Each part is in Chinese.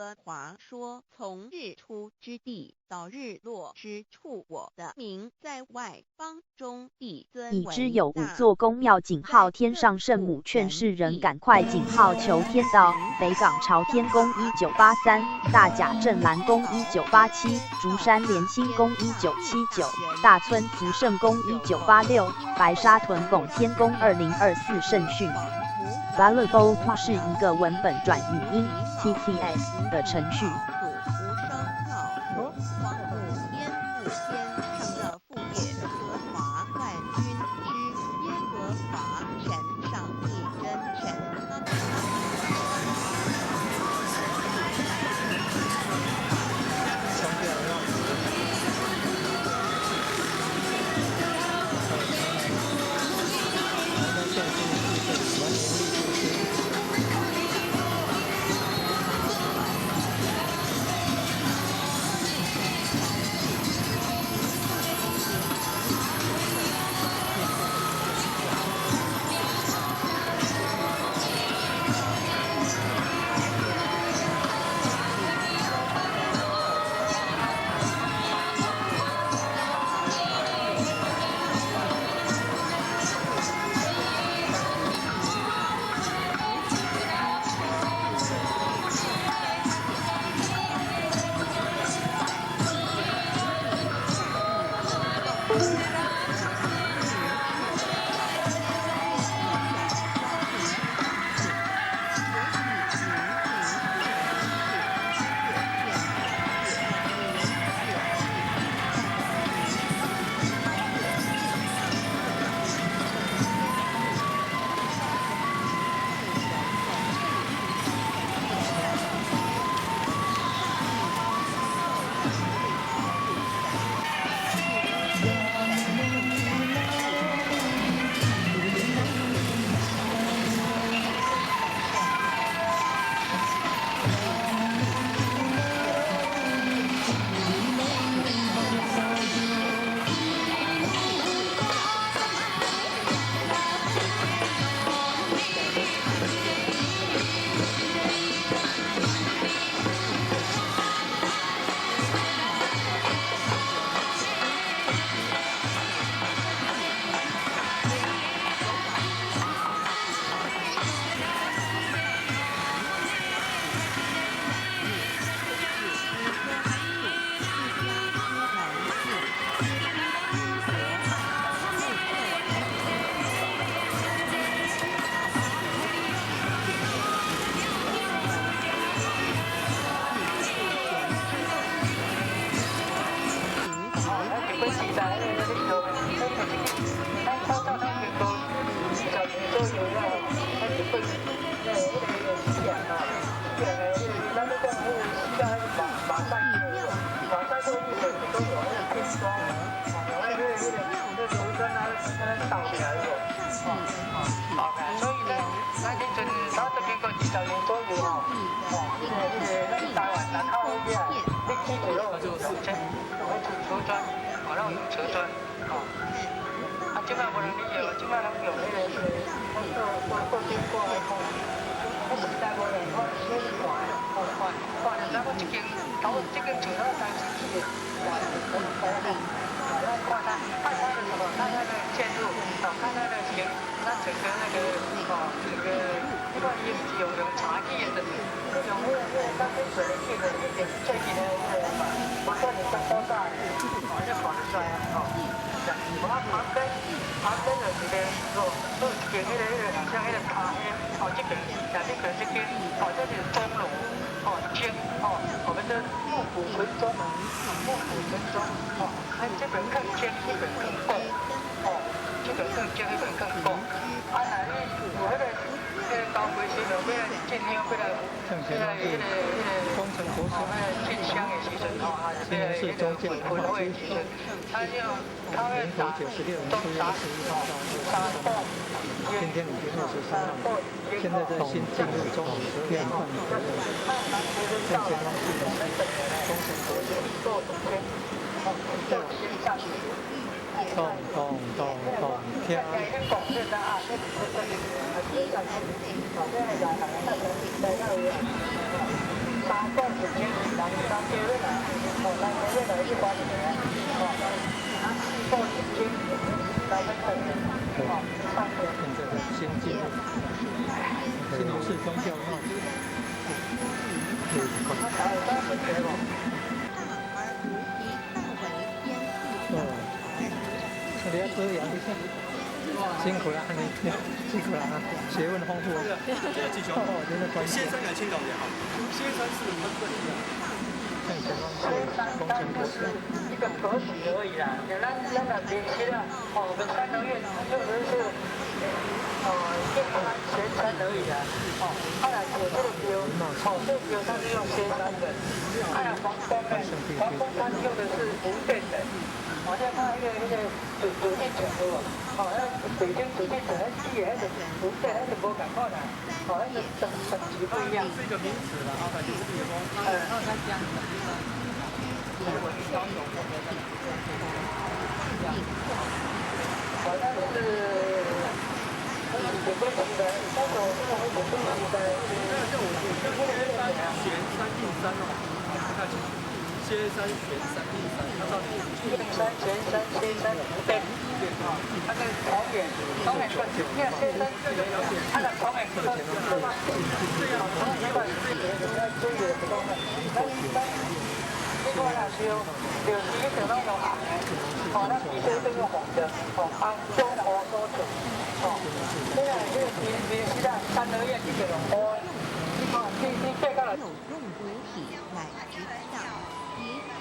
和华说：从日出之地到日落之处，我的名在外邦中必尊为大。已知有5座宫庙，井号天上圣母，劝世人赶快井号求天道。北港朝天宫1983，大甲镇澜宫1987，竹山莲心宫1979，大村福圣宫1986，白沙屯拱天宫2024圣训。Valuable 是一个文本转语音 TTS 的程序。黄土颠覆天成了父耶和华万军之耶和华神上帝真神。3公尺千米，然后3节月来，3节月来100年，4公尺千米，然后3年，3年。现在的先进的新竹市宗教庙，大而无比，大为烟雾大你要遮阳一下，辛苦了，你辛苦了啊，学问丰富。真的关键。先生来青岛也好，先生是很本地的。像前方是工程博士。一个格局而已啦，咱那边其实我们3合院就是一般前山而已啦，后来我这个标，这个标它是用先山的，还有防风的，防风它用的是无电的。我现在看那个主电厂的那北京主电厂那机也是无电，那是无感觉的，那是等级不一样。是一个名词了啊，反正就是比如说，它讲的地方，我是高雄那边的，好像是有关系的，但是我现在还有关系的。那就我先山进山哦，不太清楚。先山玄山进山，它到底燕山、前山、先山、对，它跟桃园更久，因为先山它的桃园更久嘛，对呀，桃园那在追的不多的，那个那是就是一整那种红的，那皮色都是红的，按中国说准，现在这个现在3合院这个红，你最高了。有用主体来指导，也许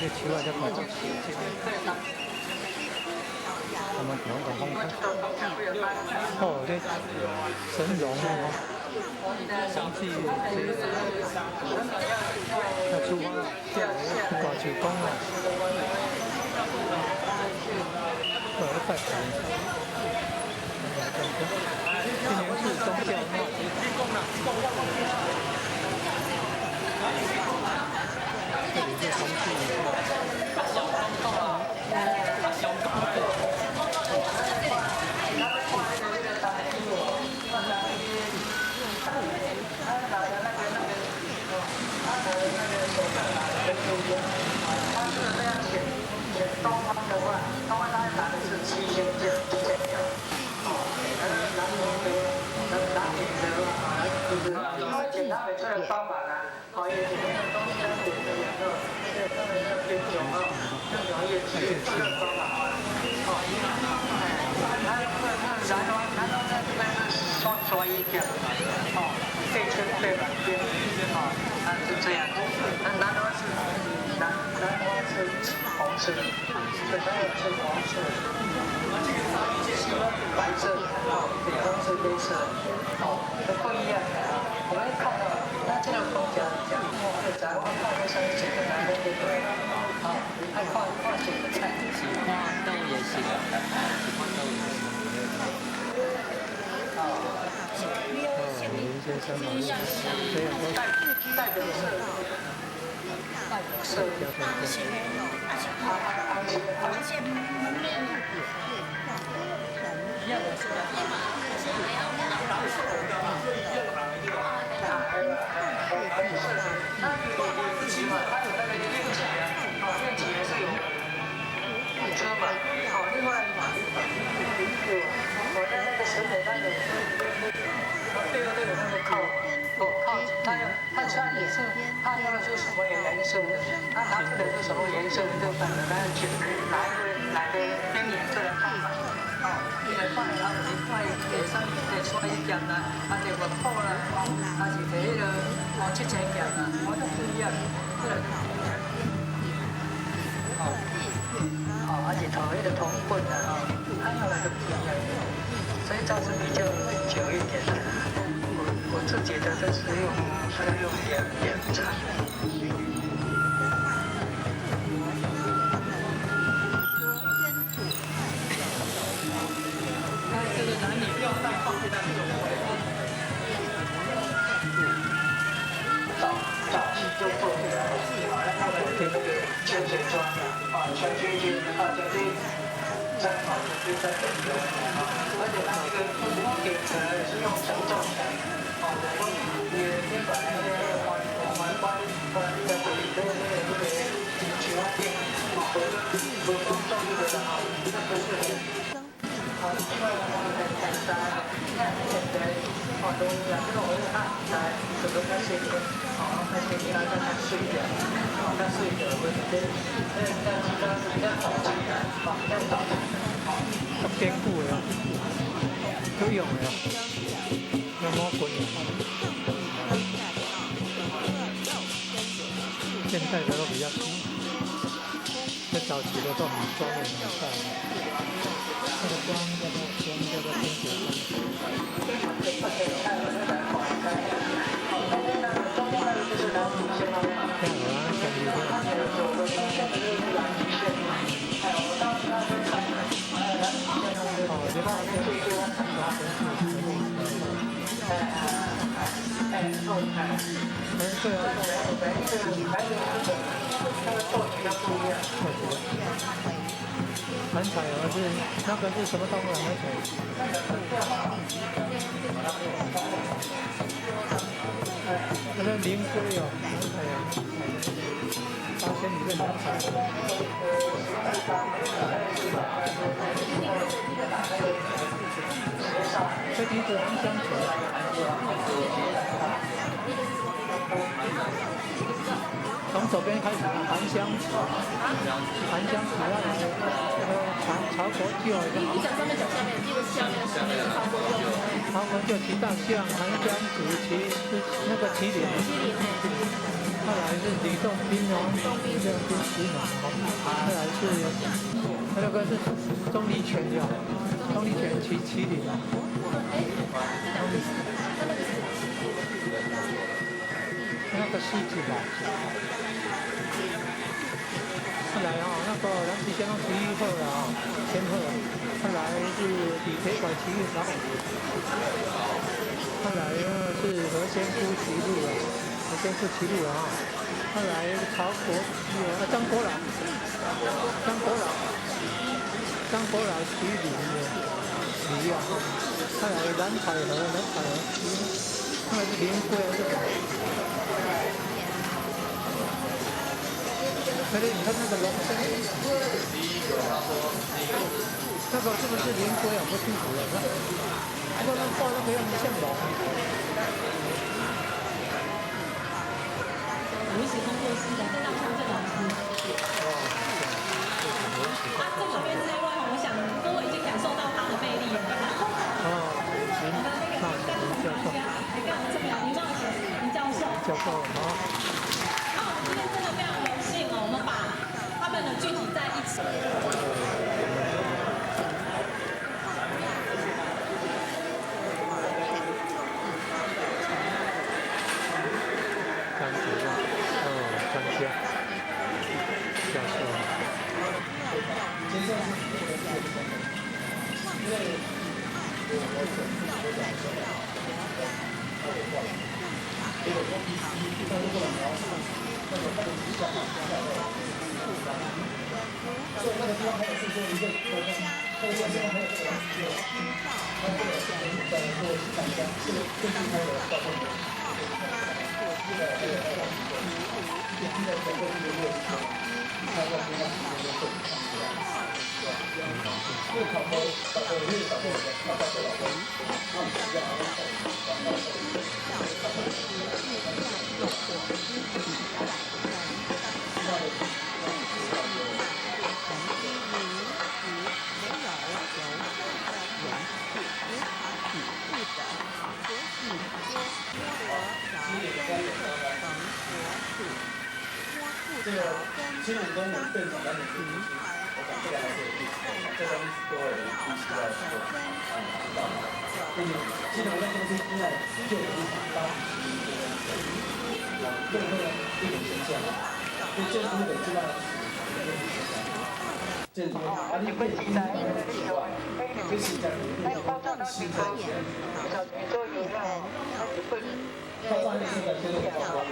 这奇怪的跑道，我们调个风车。这神容哦，详细要出发了，搞手工了，快跑！今年是宗教庙节，这里是重庆。东方的话，东方它拿的是7仙剑，检查每次的方法呢，也是那个东西点的两个，上面要点9号，这种也是这个方法。然后在这边是双刷一条，背圈背板边，它是这样。南花是红色，对，它有是黄色，白色，北方是黑色，都不一样的。我们看到，那这个国家讲复杂，我看的是这个南边对不对？还放几个菜？喜欢豆也行，喜欢豆也行。带的是车嘛，另外我在那个审美那里，对那个靠近，他穿也是，他用的是什么颜色的？他拿出来是什么颜色的？就反正拿个边颜色来看嘛。因为放然后你放下上出一件啦，就外套啦，是迄个7千件啦，我都不一样。而且头那个铜棍啊，它用来的不一样，所以造成比较久一点的。我自己的都是用两层。这个男女不要带放在这种早期就做潜水装全军在而且它这个顶层是用承重的，也本来环在这里的情况店和装装这个的那不是另外我们在山现在都两个我们看在这个那些天那些天大家睡一点那睡一点我们这但其他是比较早起来比较早咁堅固嘅，都用嘅，有魔鬼嘅。現在的都比較新，那早期的都很裝的很大。那個裝叫做天雪裝。蓝彩蛾是那个是什么动物？蓝彩那个灵龟哦，蓝彩蛾，发现里面蓝彩蛾。这题是芳香菊。从左边开始，檀香菊要来草果酒。你讲上面讲下面，第一个下面是草果酒骑大象，檀香菊那个麒麟，后来是吕洞宾哦，吕洞宾骑马哦，后来是那个是钟离权的，钟离权骑麒麟啊。那个狮子吧。后来那个咱之前拢11号了先后，后来是李铁拐骑老虎，后来是何仙姑骑鹿了，何仙姑骑鹿了后来曹国张国老骑驴啊，后来蓝彩虹后来是灵龟可是你看那个龙身，那个是不是灵龟啊？不清楚了。那画那个样子像龙。我一起工作室的，在当乡镇老师。在旁边这位，我想各位已经感受到他的魅力了。林教授。来看我们这边林教授。教授今天真的非常荣幸哦，我们把他们的聚集在一起。张主任，专家，教授。这个新闻公园变成蓝领群，我想这个还是有意思，这个都会有必须要做知道。毕竟新闻公司因为就有当更会一种形象，就建筑的知道建筑啊，你会期待会期待新的到上一次的这个广告。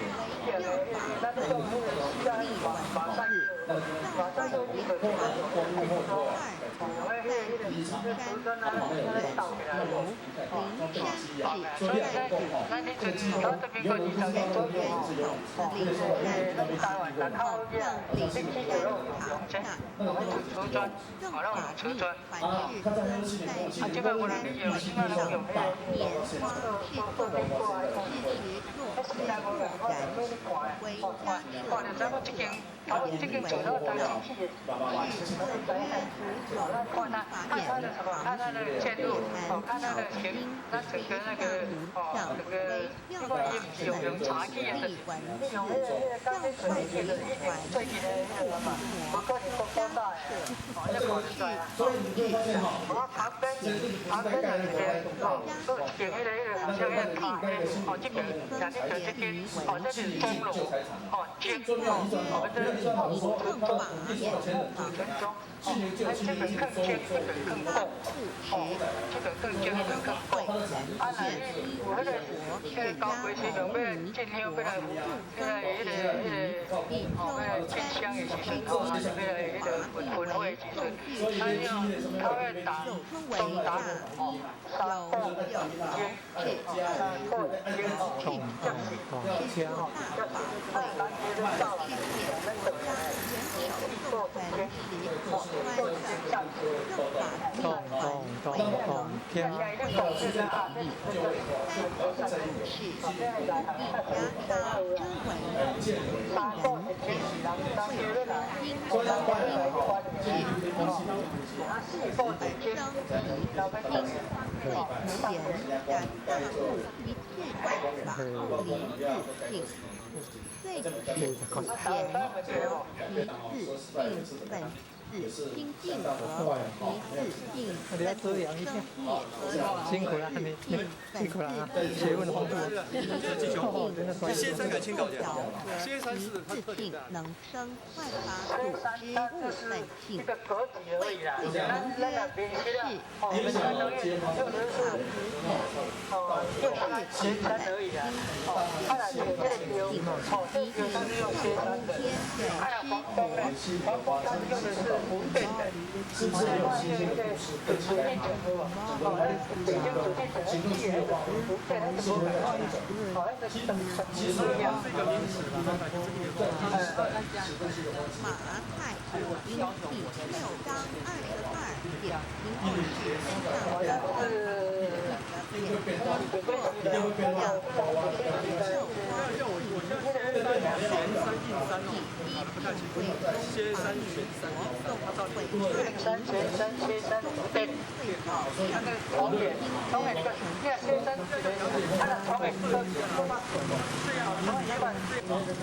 这间走到当然去，看它的线路，看它的形，那整个那个整个因为有茶具的，有刚才说的一点最近的那个嘛，不过你都多大呀？这个所以你可以发现哈，旁边的那些都点那个像那个卡，这边两个这边这是钟楼，天我们的。更多5分钟，这个更尖，这个更厚，这个更尖，这个更厚。啊，那我那个高规是用要进香，要来进香的时阵，要来分会的时阵，他要打中打三步最起点一字并本字心境和一字并分生业和辛苦了，你辛苦了啊！学问丰富。谢山感青岛的，谢山是它特点。能生焕发组织物本性，为自然约是我们的就是学山而已啊。当然有这个有，这个当然用学山的，还有黄蜂呢，黄蜂它用的是福建的，是不是有新鲜的故事？对，福建的北京主题城市也是福建那个什么好像是其实也是一个名词了，马太武兵第6章22点0上后来就第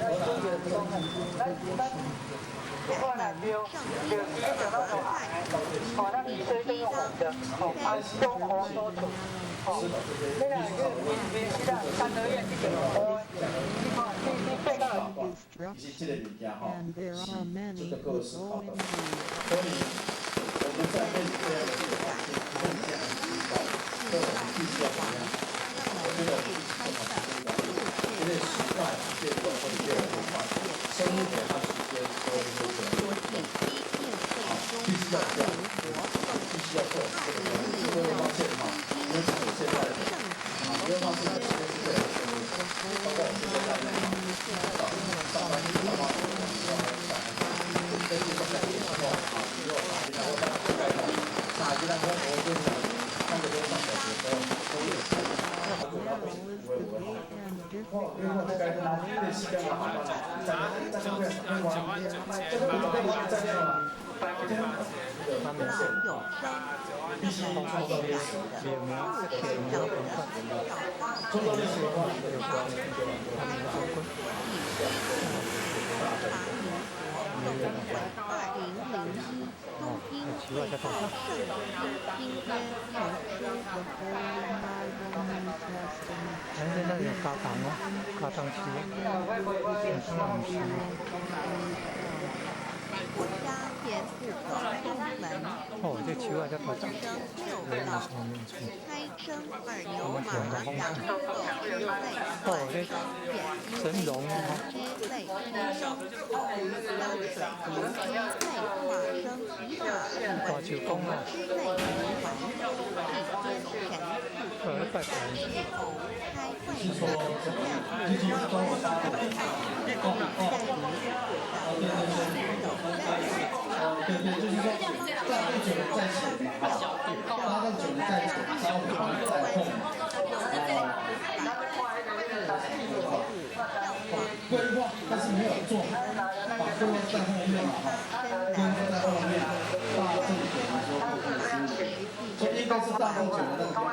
一个那种那必须是用红的，中红多土，那个你知道三合院这个你看到以及这个物件哈，这个构思好的，所以我们在面对这样的一个环境，更加都必须要怎么样？我觉得因为时代变动会越来越快，生活它时间都会必须要这样，必须要做这个，你会发现哈，因为现在你会发现这些是对的，包括我们现在上班这些都在以后你又把这个那有高档哦，高档区，哦，这球啊，这多大？哦，这神龙啊！大球公啊！拜拜。是说，这就是说，对，就是说，大概久了再写嘛，大概久了再写，稍微再碰嘛，规划，但是没有做，把规划在后面嘛，规划在后面，大正久的时候不可思议，所以应该是大正久的那个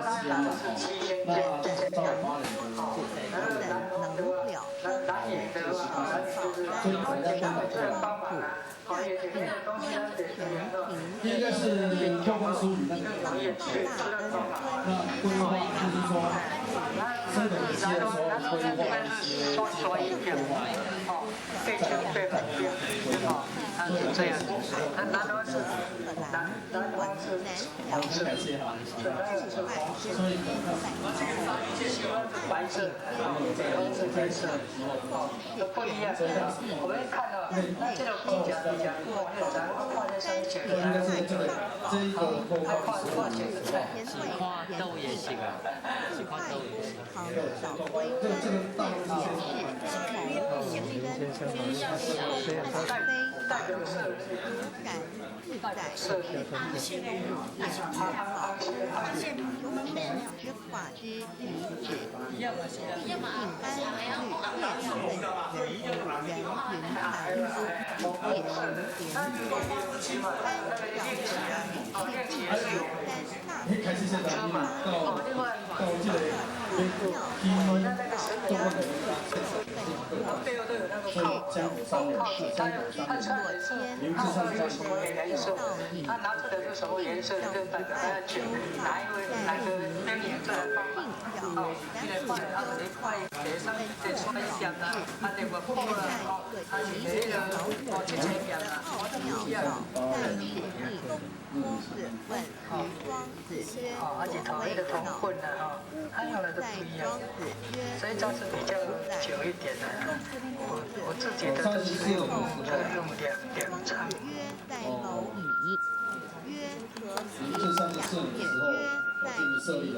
时间嘛，那稍微花点功夫。所以我在东北这边，应该是跳光书里那个那规划就是说，生的一些的时候规划一些规划，被圈被反变，好，就这样。那南方是好，感谢哈。所以白色，黑色，不一样。我们看到那这个比较，画在上面写的，应该是这一个规划写的菜，喜欢豆也行啊，喜欢豆也行。这个大陆是代表是设计。开始现在到这个所以江湖上面，他穿的是名字上是什么颜色？他拿出来是什么颜色？就代表他要选哪个边颜色来放。哦，你来放，他们放在上面再穿一点啦，他那个布啦，他是那个这前面啦，一样。而且同一个铜棍呢，他用的都不一样，所以这是比较久一点的。我自己的都是用两层。这上次设立的时候，我自己设立的。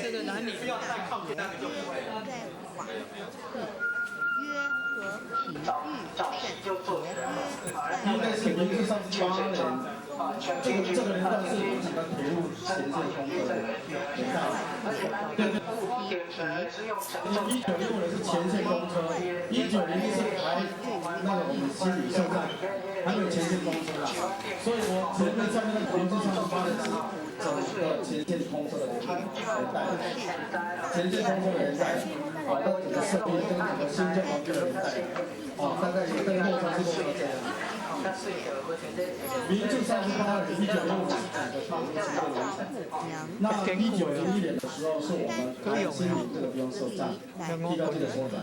这个男女不要太靠近那个就不会了。早期就做起来了。应该是民国38年，这个年代是有几个铁路前线通车的年代。对，1965年是前线通车，1904是还那个我们新旅现在还没有前线通车啦，所以我前面上面那个民国38年是整个前线通车的年代，前线通车的年代，到整个设立跟整个新建房子的年代。大概落差是多少这样？民国38年1965年的差不多是这个年代。那1901年的时候，是我们新营这个地方设站，地高这个所在，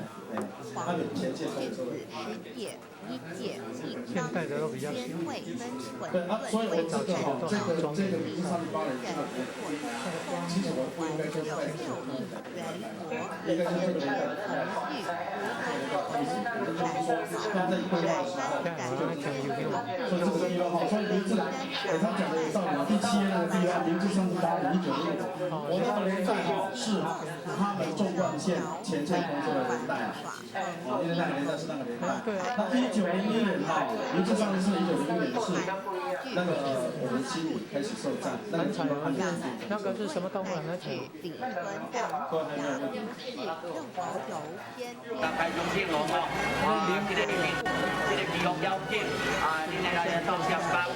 它有前线通车的。现在的都比较新。对啊，所以我这个民国38年这个，其实我不应该说太久，应该是这个年代。放在规划的时候，所以这个地方好，所以名字，他讲的到底第7页那个地方，名字38年1965，我那个年代是他们纵贯线前线通车的年代因为那个年代是那个年代。那1901年名字上是1901年是那个我们心里开始受战，那个地方按那个是什么动物来着？李屯长都还没有问题。大概中天王哦，这个技术要紧你哋来到上班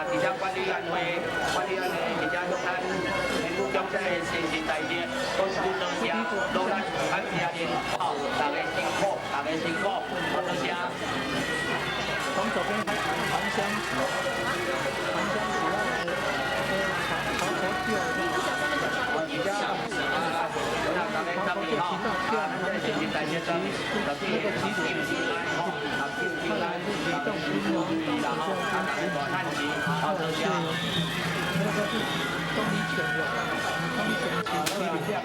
地产管理员会，而且向咱政府讲这个新陈代谢，都是多谢，老咱感谢您，大家辛苦，多谢。从左边开始，檀香主要潮头钓的。而家大家注意这新陈代谢上，特别是新平安新平安移动然后看齐，好多谢。那个是东里犬的，东里犬的欢迎感谢。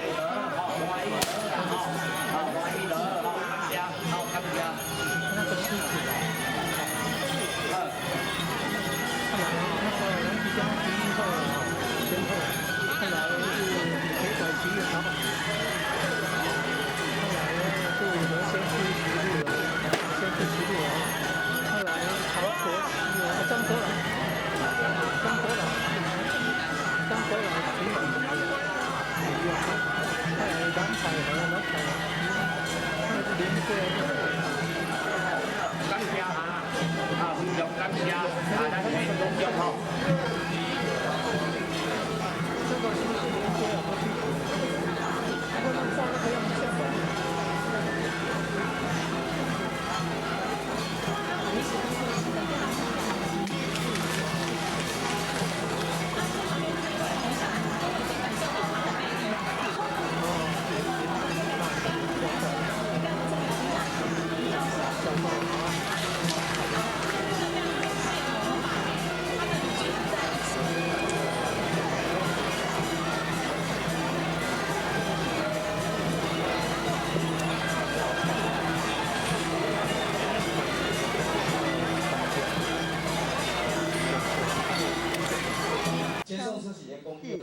那个狮子。后来那个蓝皮江第一后先后，后来是李培改局员老板，后来是我们先去16了，后来曹国张国来局员，后来蓝彩和后来是连队。感谢非常感谢咱全中国好。这个是连队啊，不过那画那个样像吧。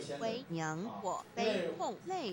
自为娘，我悲痛泪。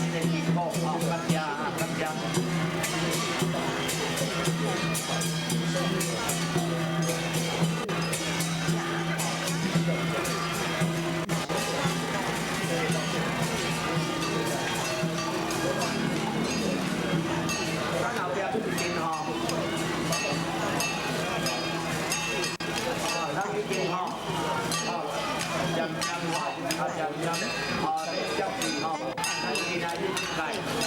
你的辛苦哦，感谢啊，感谢。咱后壁出一间吼，咱已经吼，渐渐吼，咱今仔日来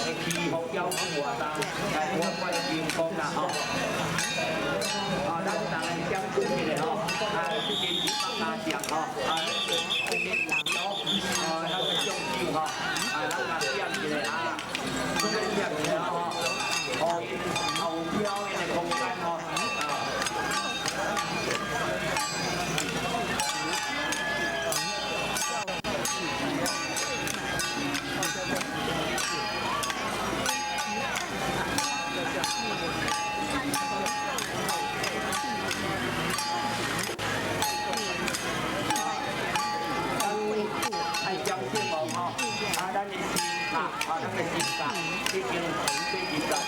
会祈福邀请活动，来我关心讲啦吼。咱大家点准一个吼，这间一百家店吼，这间咱个奖酒吼，咱来点一个啊，点一个吼，互因后表因的空间吼，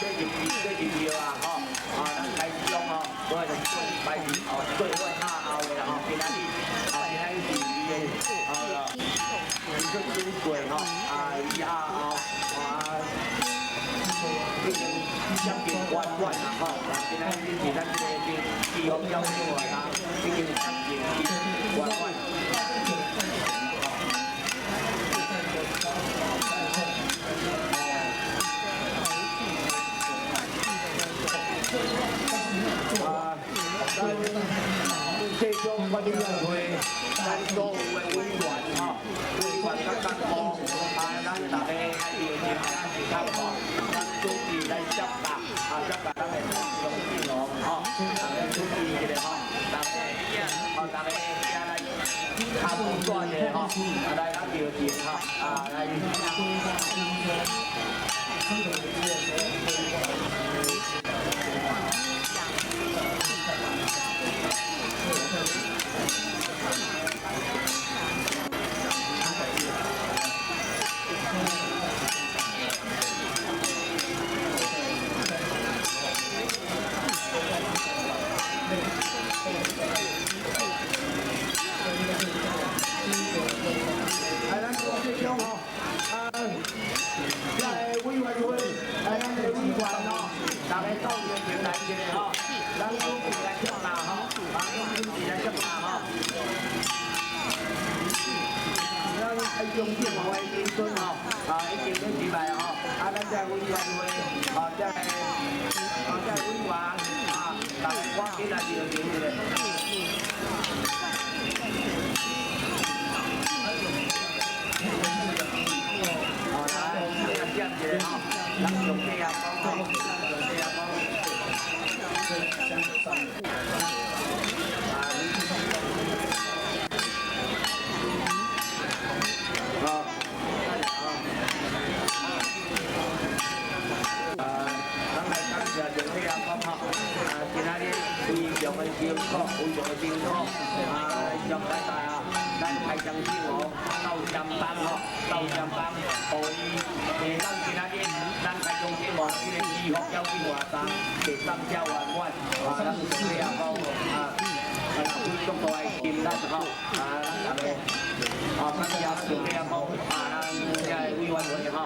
已经最重要啊！吼，咱开始用吼，我係拜年哦，最尾下後嘅啦吼，今仔日是出水櫃吼，以下後已經接近關啦吼，今仔日是咱這個祈福邀請活動，已經接近關。這種我哋認為，咱所有嘅委員吼，委員甲干部，咱大家係要認真去看吼，咱主持來接答，接答咱嘅總經理吼，咱嘅主持嘅吼，大家來卡布轉嘅吼，來咱調整吼，來。用電話為電訊吼，已經都舉辦吼，咱這委員會，這委員但係我今日就要點嘅。來，今日接嘅吼，咱用這樣講吼，用這樣講。今仔日非常嘅辛苦，非常嘅辛苦，上禮拜咱開張先河到上班吼，到上班，可以咱今仔日咱開張先河呢個祈福邀請活動，第3條圓滿，咱做呢樣講，非常大嘅金咱吼，咱大家，感謝做呢樣講，咱嘅委員會吼，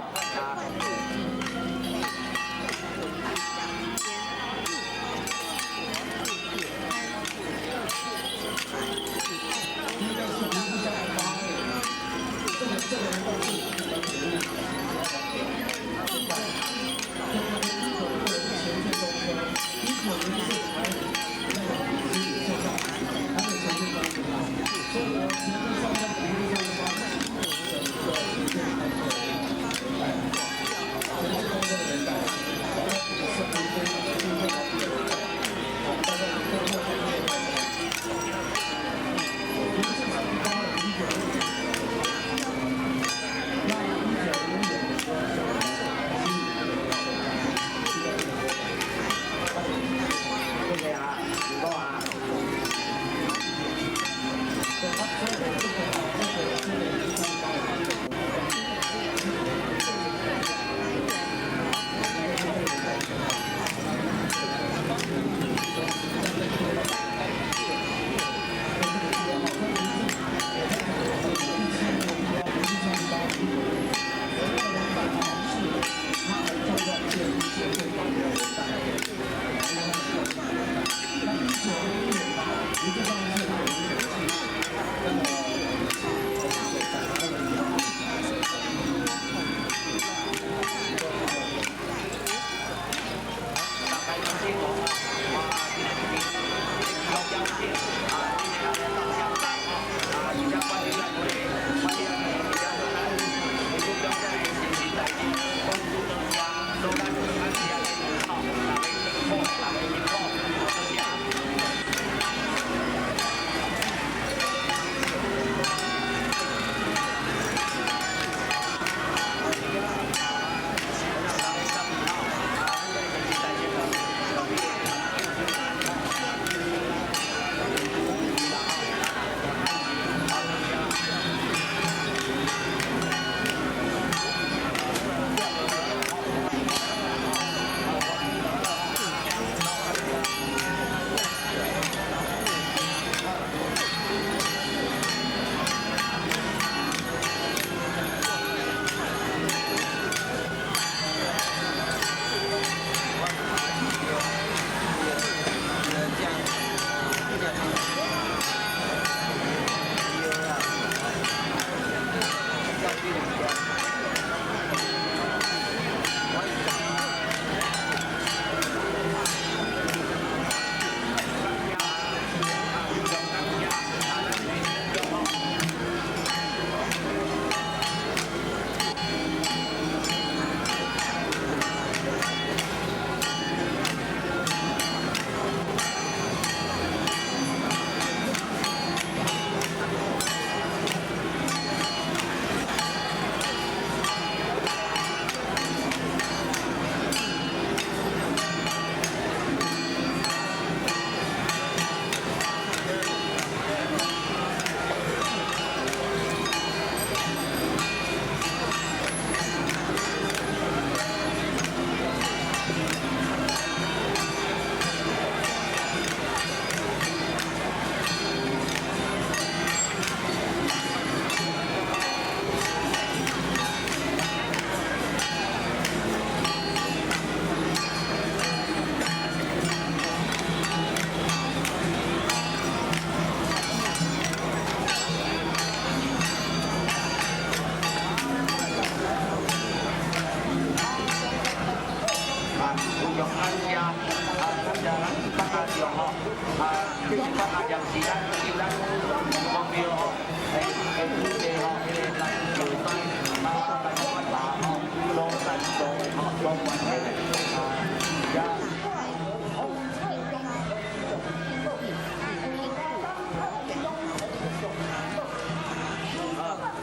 光关系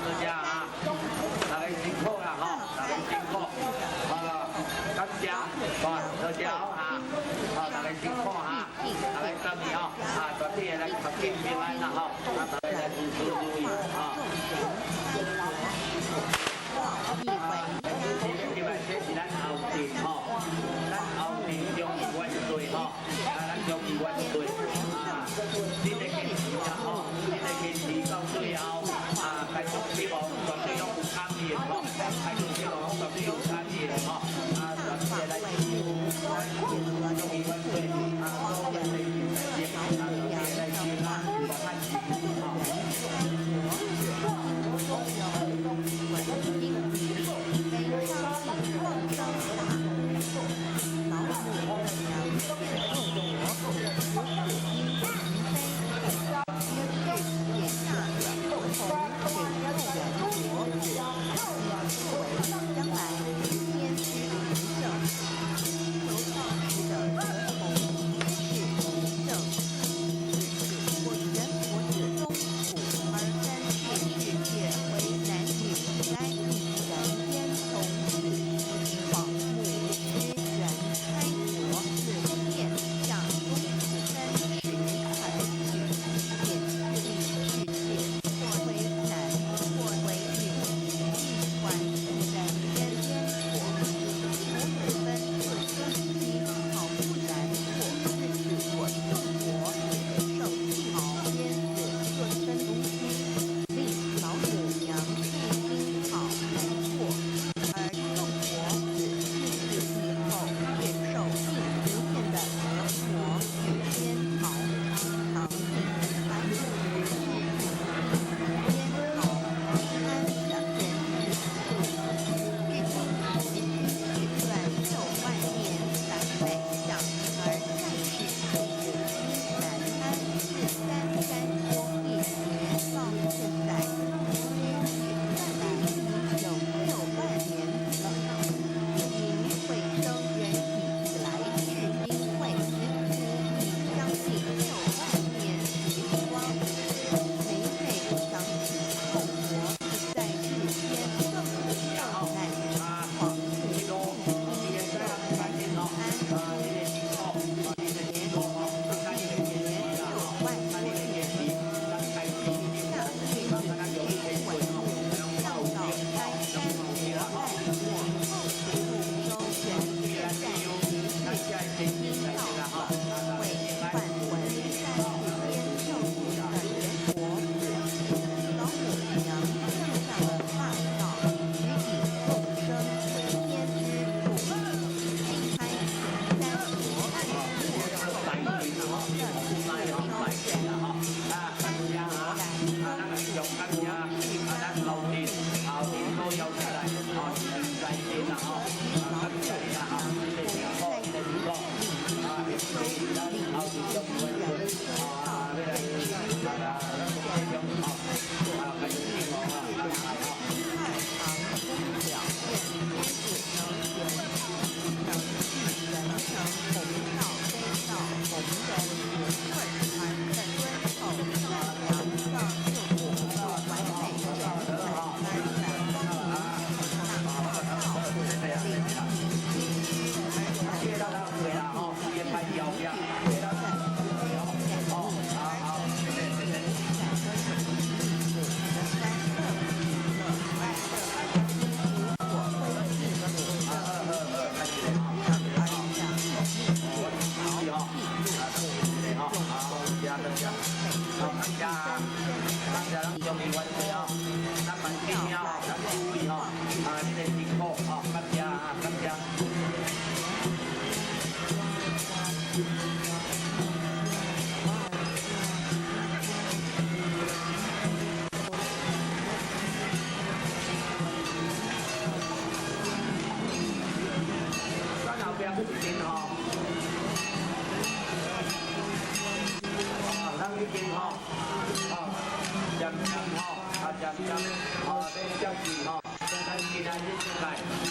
大家啊，大家辛苦啦吼，大家辛苦，感谢，多谢哈，大家辛苦哈，大家祝你哦，全体来福建平安啦吼，大家事事如意啊。因为这是咱后天吼，咱后天中元岁吼，咱中元岁你的坚持啊吼，你的坚持到最后继续希望全体拢有参与吼，继续希望拢全体有参与吼，全体来中元岁多人来参加，全体来参加，无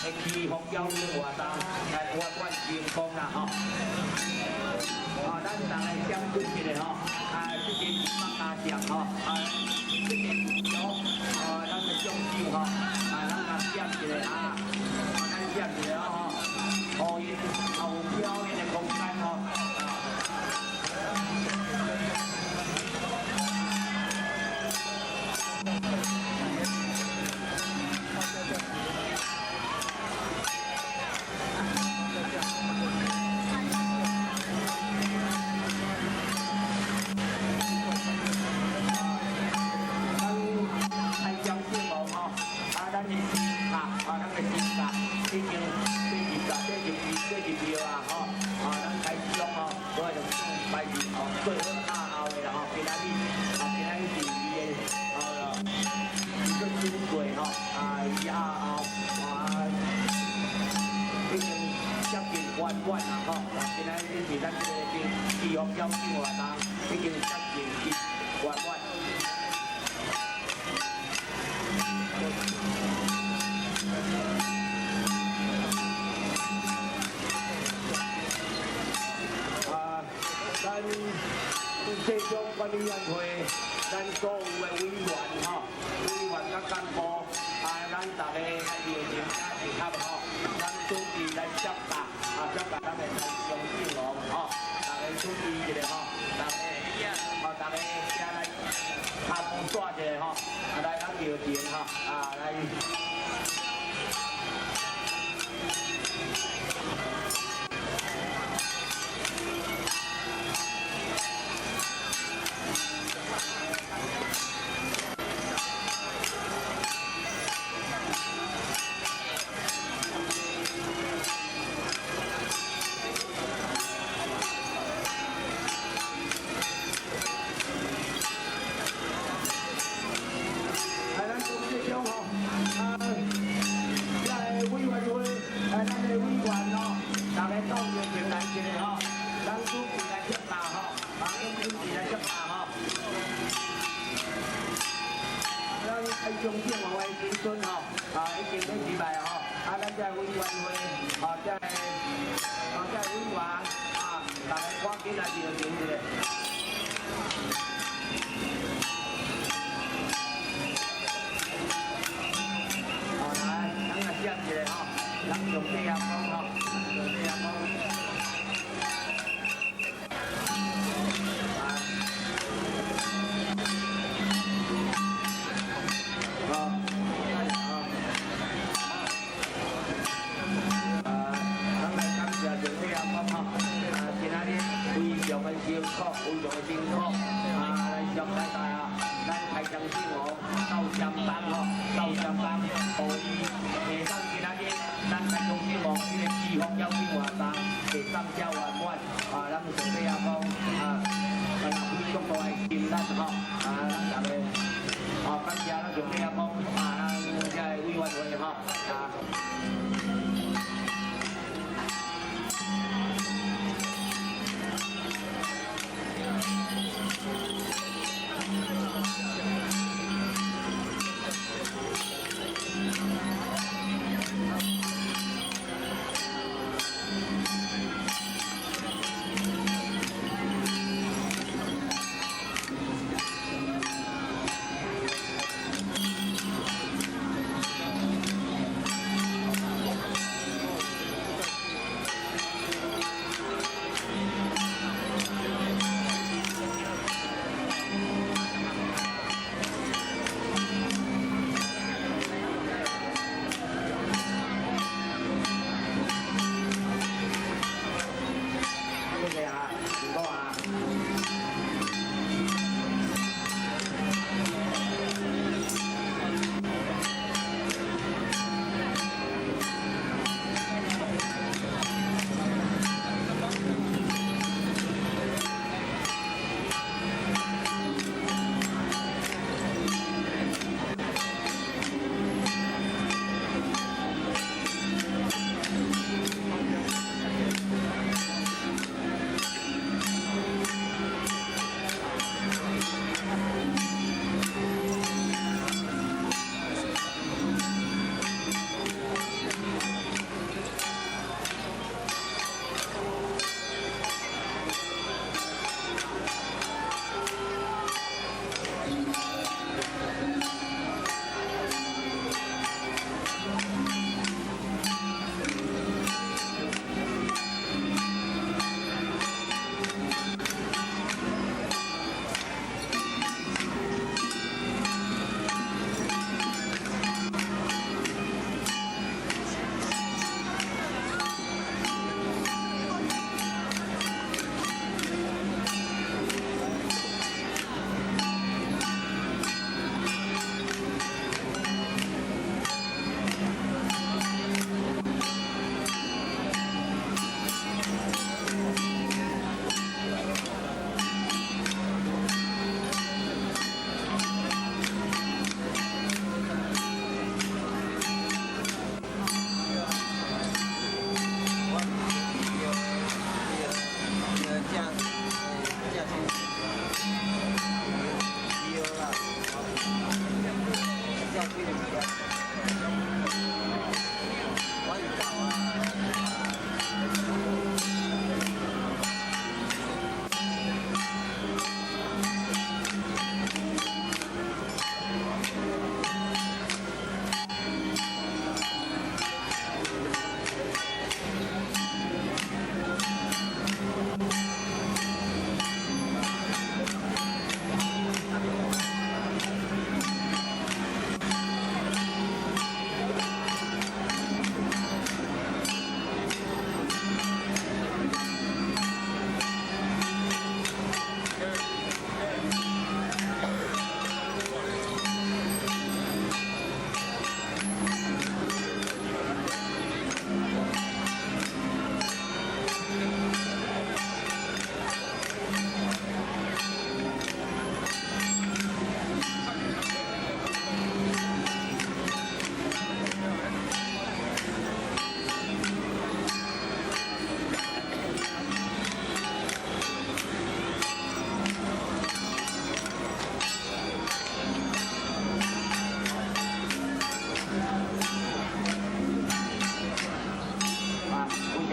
限期福邀请活动来发展成功啦吼。咱大家相对一下吼，这个帮阿强吼，这个有咱的奖金吼，咱来点一下咱点一下吼，互因后表演的空间吼。邀请活动已经接近完完。咱这种管理委员会，咱所有的委员吼，委员甲干部，咱大家来热情加配合吼，咱主持来接答，接答咱的台中敬王吼。注意一下吼，大家先来下步抓一下吼，来咱热情吼，来。已经要举办吼，咱这委员会，这委员大家赶紧来热情一下。来，咱来接一下吼，咱用这样讲吼，用这样讲。辛苦，非常的辛苦，来上来咱开张信号到相当吼，到相当，互伊下当今仔日咱开张信号这个地方邀请活动会上交圆满，咱上底也讲非常大的心力吼，咱大家感谢咱上底也讲咱这委员会吼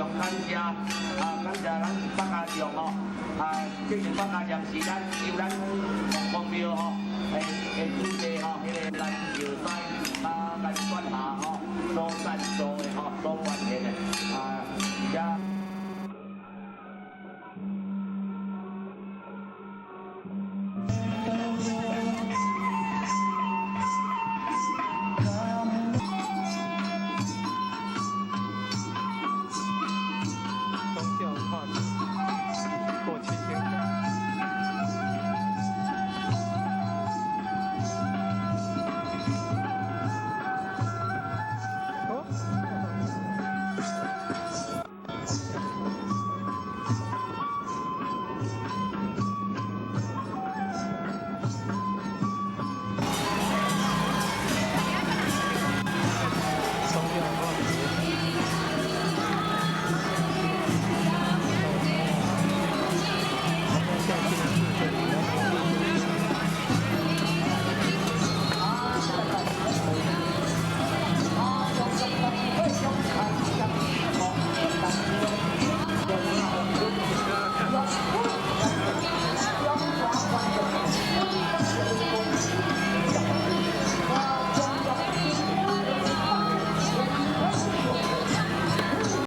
常感谢感谢咱北家将吼，这是北家将是咱由咱公庙吼，主席吼，迄个篮球赛咱管辖吼所赞助的吼，所捐献的也。